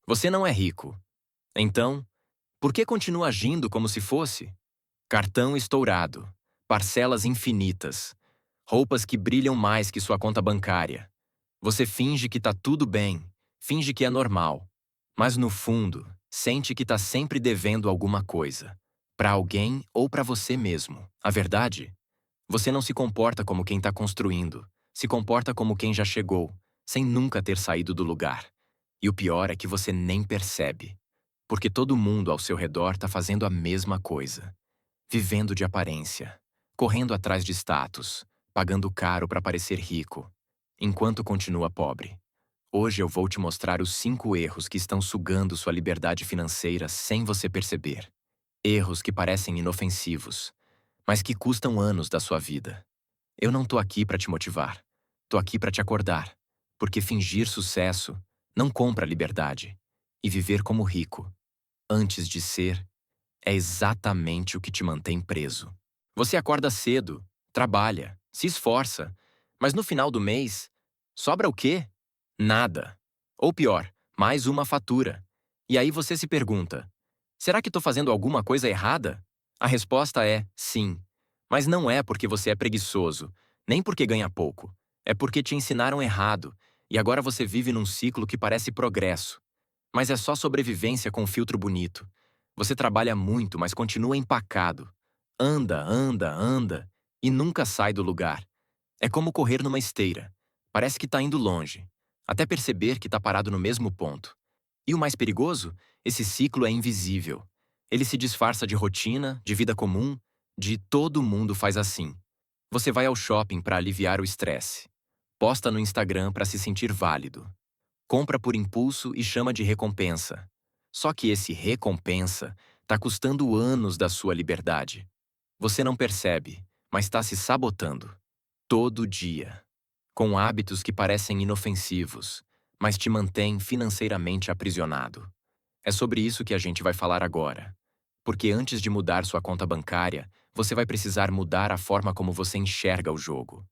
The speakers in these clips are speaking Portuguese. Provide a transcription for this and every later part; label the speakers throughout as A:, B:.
A: Você não é rico. Então, por que continua agindo como se fosse? Cartão estourado, parcelas infinitas, roupas que brilham mais que sua conta bancária. Você finge que tá tudo bem, finge que é normal, mas no fundo, sente que tá sempre devendo alguma coisa, para alguém ou para você mesmo. A verdade? Você não se comporta como quem tá construindo, se comporta como quem já chegou, sem nunca ter saído do lugar. E o pior é que você nem percebe, porque todo mundo ao seu redor tá fazendo a mesma coisa, vivendo de aparência, correndo atrás de status, pagando caro para parecer rico, enquanto continua pobre. Hoje eu vou te mostrar os 5 erros que estão sugando sua liberdade financeira sem você perceber. Erros que parecem inofensivos, mas que custam anos da sua vida. Eu não tô aqui para te motivar. Tô aqui para te acordar, porque fingir sucesso não compra liberdade. E viver como rico, antes de ser, é exatamente o que te mantém preso. Você acorda cedo, trabalha, se esforça, mas no final do mês, sobra o quê? Nada. Ou pior, mais uma fatura. E aí você se pergunta: será que estou fazendo alguma coisa errada? A resposta é sim. Mas não é porque você é preguiçoso, nem porque ganha pouco. É porque te ensinaram errado, e agora você vive num ciclo que parece progresso. Mas é só sobrevivência com filtro bonito. Você trabalha muito, mas continua empacado. Anda, anda, anda, e nunca sai do lugar. É como correr numa esteira. Parece que está indo longe, até perceber que está parado no mesmo ponto. E o mais perigoso? Esse ciclo é invisível. Ele se disfarça de rotina, de vida comum, de todo mundo faz assim. Você vai ao shopping para aliviar o estresse. Posta no Instagram para se sentir válido. Compra por impulso e chama de recompensa. Só que esse recompensa está custando anos da sua liberdade. Você não percebe, mas está se sabotando. Todo dia. Com hábitos que parecem inofensivos, mas te mantêm financeiramente aprisionado. É sobre isso que a gente vai falar agora. Porque antes de mudar sua conta bancária, você vai precisar mudar a forma como você enxerga o jogo.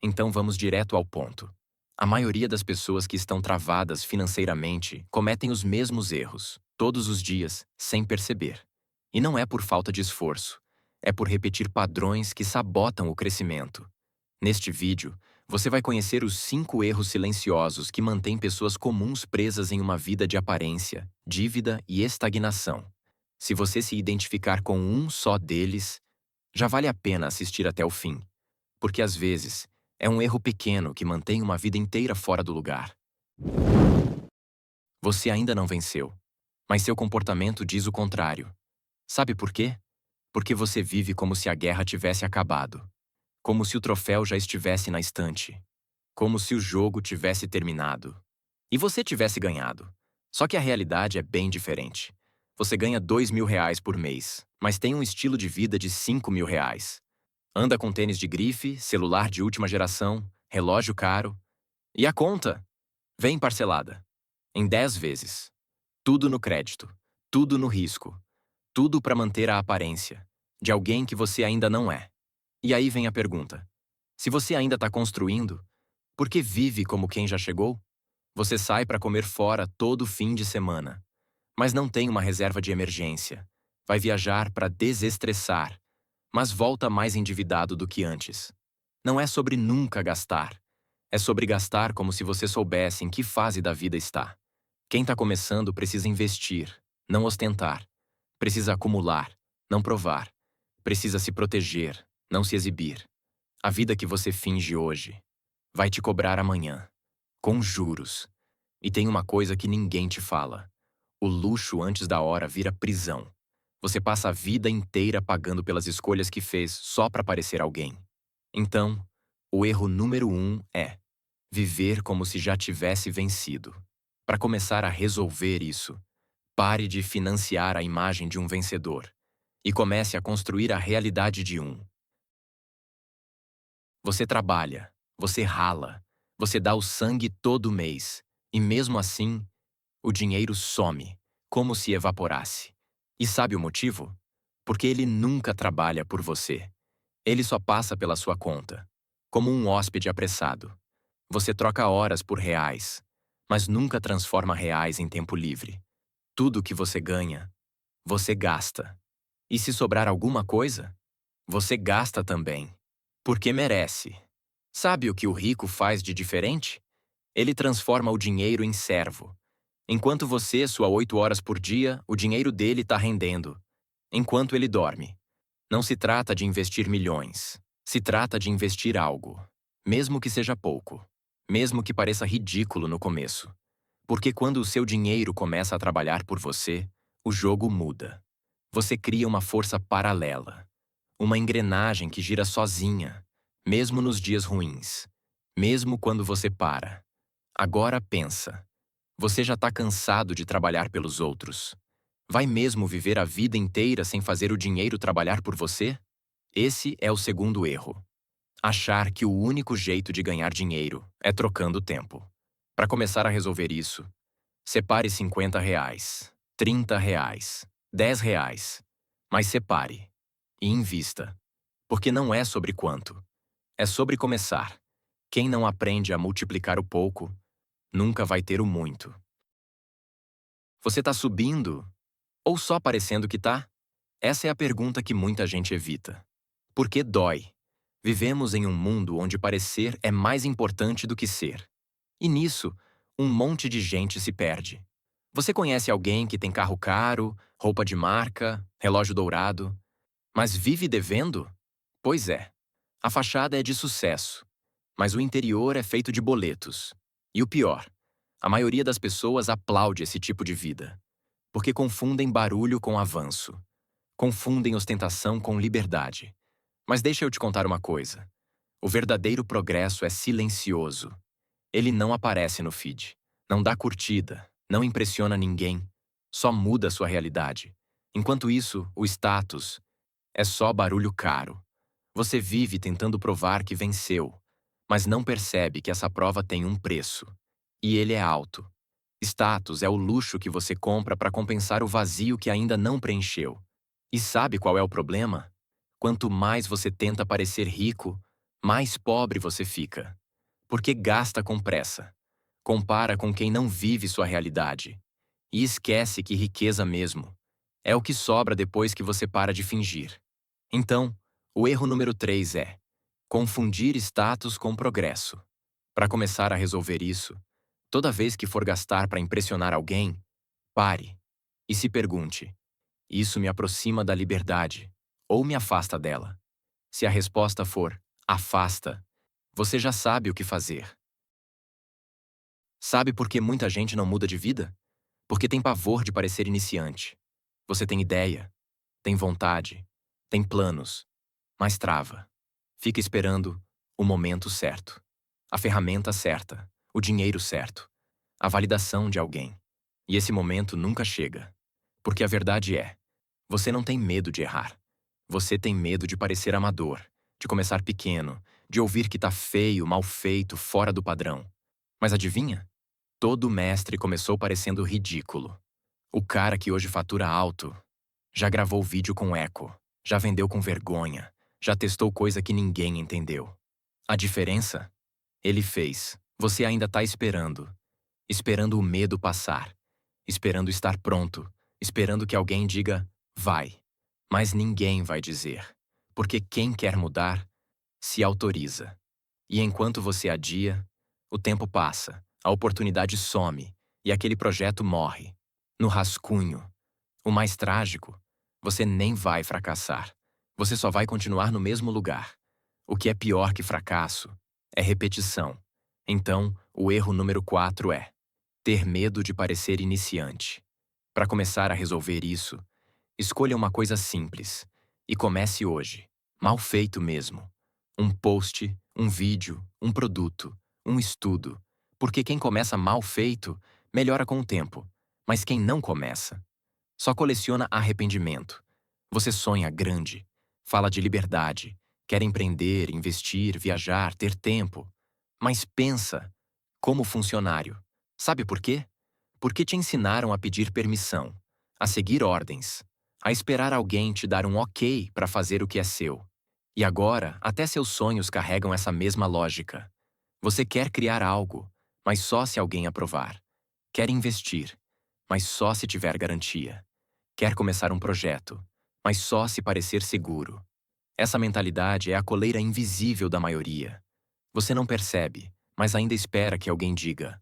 A: Então vamos direto ao ponto. A maioria das pessoas que estão travadas financeiramente cometem os mesmos erros, todos os dias, sem perceber. E não é por falta de esforço, é por repetir padrões que sabotam o crescimento. Neste vídeo, você vai conhecer os 5 erros silenciosos que mantêm pessoas comuns presas em uma vida de aparência, dívida e estagnação. Se você se identificar com um só deles, já vale a pena assistir até o fim, porque às vezes é um erro pequeno que mantém uma vida inteira fora do lugar. Você ainda não venceu, mas seu comportamento diz o contrário. Sabe por quê? Porque você vive como se a guerra tivesse acabado, como se o troféu já estivesse na estante, como se o jogo tivesse terminado e você tivesse ganhado. Só que a realidade é bem diferente. Você ganha R$ 2.000 por mês, mas tem um estilo de vida de R$ 5.000. Anda com tênis de grife, celular de última geração, relógio caro. E a conta? Vem parcelada. Em 10 vezes. Tudo no crédito. Tudo no risco. Tudo para manter a aparência de alguém que você ainda não é. E aí vem a pergunta: se você ainda está construindo, por que vive como quem já chegou? Você sai para comer fora todo fim de semana, mas não tem uma reserva de emergência. Vai viajar para desestressar, mas volta mais endividado do que antes. Não é sobre nunca gastar. É sobre gastar como se você soubesse em que fase da vida está. Quem está começando precisa investir, não ostentar. Precisa acumular, não provar. Precisa se proteger, não se exibir. A vida que você finge hoje vai te cobrar amanhã, com juros. E tem uma coisa que ninguém te fala: o luxo antes da hora vira prisão. Você passa a vida inteira pagando pelas escolhas que fez só para parecer alguém. Então, o erro número 1 é viver como se já tivesse vencido. Para começar a resolver isso, pare de financiar a imagem de um vencedor e comece a construir a realidade de um. Você trabalha, você rala, você dá o sangue todo mês, e mesmo assim, o dinheiro some, como se evaporasse. E sabe o motivo? Porque ele nunca trabalha por você. Ele só passa pela sua conta, como um hóspede apressado. Você troca horas por reais, mas nunca transforma reais em tempo livre. Tudo que você ganha, você gasta. E se sobrar alguma coisa, você gasta também. Porque merece. Sabe o que o rico faz de diferente? Ele transforma o dinheiro em servo. Enquanto você sua 8 horas por dia, o dinheiro dele está rendendo. Enquanto ele dorme. Não se trata de investir milhões. Se trata de investir algo. Mesmo que seja pouco. Mesmo que pareça ridículo no começo. Porque quando o seu dinheiro começa a trabalhar por você, o jogo muda. Você cria uma força paralela. Uma engrenagem que gira sozinha, mesmo nos dias ruins. Mesmo quando você para. Agora pensa. Você já está cansado de trabalhar pelos outros. Vai mesmo viver a vida inteira sem fazer o dinheiro trabalhar por você? Esse é o segundo erro. Achar que o único jeito de ganhar dinheiro é trocando tempo. Para começar a resolver isso, separe R$ 50, R$ 30, R$ 10. Mas separe. E invista. Porque não é sobre quanto. É sobre começar. Quem não aprende a multiplicar o pouco, nunca vai ter o muito. Você está subindo? Ou só parecendo que tá? Essa é a pergunta que muita gente evita. Porque dói. Vivemos em um mundo onde parecer é mais importante do que ser. E nisso, um monte de gente se perde. Você conhece alguém que tem carro caro, roupa de marca, relógio dourado, mas vive devendo? Pois é. A fachada é de sucesso, mas o interior é feito de boletos. E o pior, a maioria das pessoas aplaude esse tipo de vida, porque confundem barulho com avanço. Confundem ostentação com liberdade. Mas deixa eu te contar uma coisa. O verdadeiro progresso é silencioso. Ele não aparece no feed, não dá curtida, não impressiona ninguém, só muda sua realidade. Enquanto isso, o status é só barulho caro. Você vive tentando provar que venceu, mas não percebe que essa prova tem um preço. E ele é alto. Status é o luxo que você compra para compensar o vazio que ainda não preencheu. E sabe qual é o problema? Quanto mais você tenta parecer rico, mais pobre você fica. Porque gasta com pressa. Compara com quem não vive sua realidade. E esquece que riqueza mesmo é o que sobra depois que você para de fingir. Então, o erro número 3 é confundir status com progresso. Para começar a resolver isso, toda vez que for gastar para impressionar alguém, pare e se pergunte: isso me aproxima da liberdade ou me afasta dela? Se a resposta for afasta, você já sabe o que fazer. Sabe por que muita gente não muda de vida? Porque tem pavor de parecer iniciante. Você tem ideia, tem vontade, tem planos, mas trava. Fica esperando o momento certo, a ferramenta certa, o dinheiro certo, a validação de alguém. E esse momento nunca chega. Porque a verdade é, você não tem medo de errar. Você tem medo de parecer amador, de começar pequeno, de ouvir que tá feio, mal feito, fora do padrão. Mas adivinha? Todo mestre começou parecendo ridículo. O cara que hoje fatura alto já gravou vídeo com eco, já vendeu com vergonha, já testou coisa que ninguém entendeu. A diferença? Ele fez. Você ainda tá esperando. Esperando o medo passar. Esperando estar pronto. Esperando que alguém diga, vai. Mas ninguém vai dizer. Porque quem quer mudar, se autoriza. E enquanto você adia, o tempo passa, a oportunidade some e aquele projeto morre. No rascunho. O mais trágico, você nem vai fracassar. Você só vai continuar no mesmo lugar. O que é pior que fracasso é repetição. Então, o erro número 4 é ter medo de parecer iniciante. Para começar a resolver isso, escolha uma coisa simples e comece hoje. Mal feito mesmo. Um post, um vídeo, um produto, um estudo. Porque quem começa mal feito, melhora com o tempo. Mas quem não começa, só coleciona arrependimento. Você sonha grande, fala de liberdade, quer empreender, investir, viajar, ter tempo. Mas pensa como funcionário. Sabe por quê? Porque te ensinaram a pedir permissão, a seguir ordens, a esperar alguém te dar um ok para fazer o que é seu. E agora, até seus sonhos carregam essa mesma lógica. Você quer criar algo, mas só se alguém aprovar. Quer investir, mas só se tiver garantia. Quer começar um projeto, mas só se parecer seguro. Essa mentalidade é a coleira invisível da maioria. Você não percebe, mas ainda espera que alguém diga: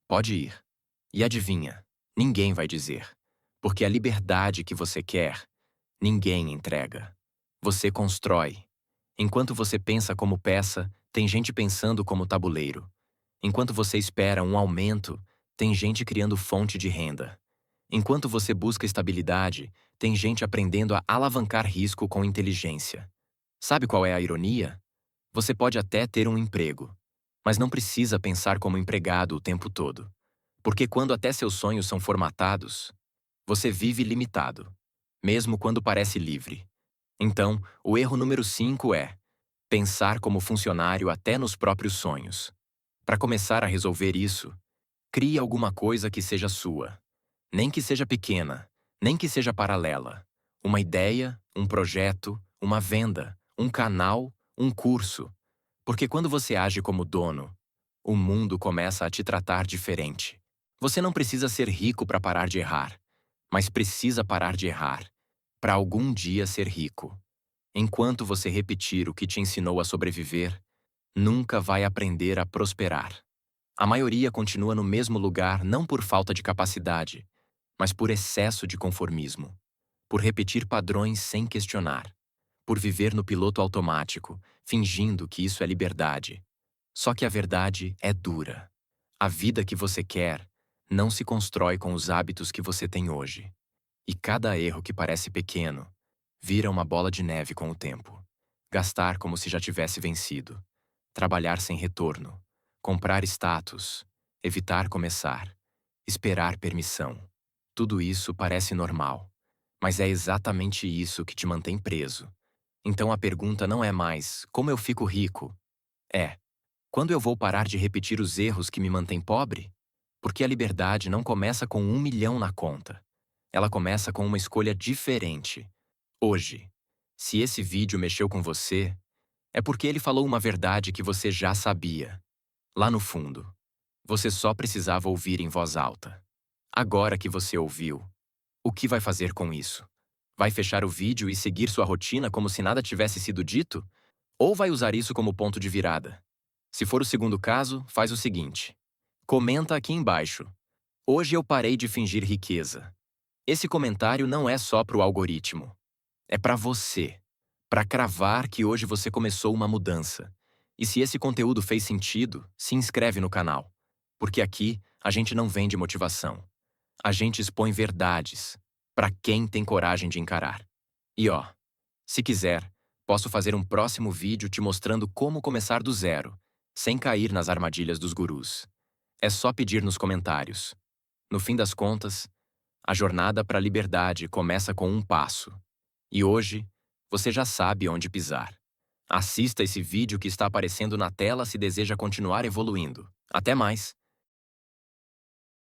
A: pode ir. E adivinha, ninguém vai dizer. Porque a liberdade que você quer, ninguém entrega. Você constrói. Enquanto você pensa como peça, tem gente pensando como tabuleiro. Enquanto você espera um aumento, tem gente criando fonte de renda. Enquanto você busca estabilidade, tem gente aprendendo a alavancar risco com inteligência. Sabe qual é a ironia? Você pode até ter um emprego, mas não precisa pensar como empregado o tempo todo. Porque quando até seus sonhos são formatados, você vive limitado, mesmo quando parece livre. Então, o erro número 5 é pensar como funcionário até nos próprios sonhos. Para começar a resolver isso, crie alguma coisa que seja sua. Nem que seja pequena, nem que seja paralela. Uma ideia, um projeto, uma venda, um canal, um curso. Porque quando você age como dono, o mundo começa a te tratar diferente. Você não precisa ser rico para parar de errar, mas precisa parar de errar para algum dia ser rico. Enquanto você repetir o que te ensinou a sobreviver, nunca vai aprender a prosperar. A maioria continua no mesmo lugar não por falta de capacidade, mas por excesso de conformismo, por repetir padrões sem questionar, por viver no piloto automático, fingindo que isso é liberdade. Só que a verdade é dura. A vida que você quer não se constrói com os hábitos que você tem hoje. E cada erro que parece pequeno vira uma bola de neve com o tempo. Gastar como se já tivesse vencido. Trabalhar sem retorno. Comprar status. Evitar começar. Esperar permissão. Tudo isso parece normal, mas é exatamente isso que te mantém preso. Então a pergunta não é mais como eu fico rico? É, quando eu vou parar de repetir os erros que me mantêm pobre? Porque a liberdade não começa com 1 milhão na conta. Ela começa com uma escolha diferente. Hoje, se esse vídeo mexeu com você, é porque ele falou uma verdade que você já sabia. Lá no fundo, você só precisava ouvir em voz alta. Agora que você ouviu, o que vai fazer com isso? Vai fechar o vídeo e seguir sua rotina como se nada tivesse sido dito? Ou vai usar isso como ponto de virada? Se for o segundo caso, faz o seguinte. Comenta aqui embaixo. Hoje eu parei de fingir riqueza. Esse comentário não é só para o algoritmo. É para você. Para cravar que hoje você começou uma mudança. E se esse conteúdo fez sentido, se inscreve no canal. Porque aqui a gente não vende motivação. A gente expõe verdades para quem tem coragem de encarar. E ó, se quiser, posso fazer um próximo vídeo te mostrando como começar do zero, sem cair nas armadilhas dos gurus. É só pedir nos comentários. No fim das contas, a jornada para a liberdade começa com um passo. E hoje, você já sabe onde pisar. Assista esse vídeo que está aparecendo na tela se deseja continuar evoluindo. Até mais!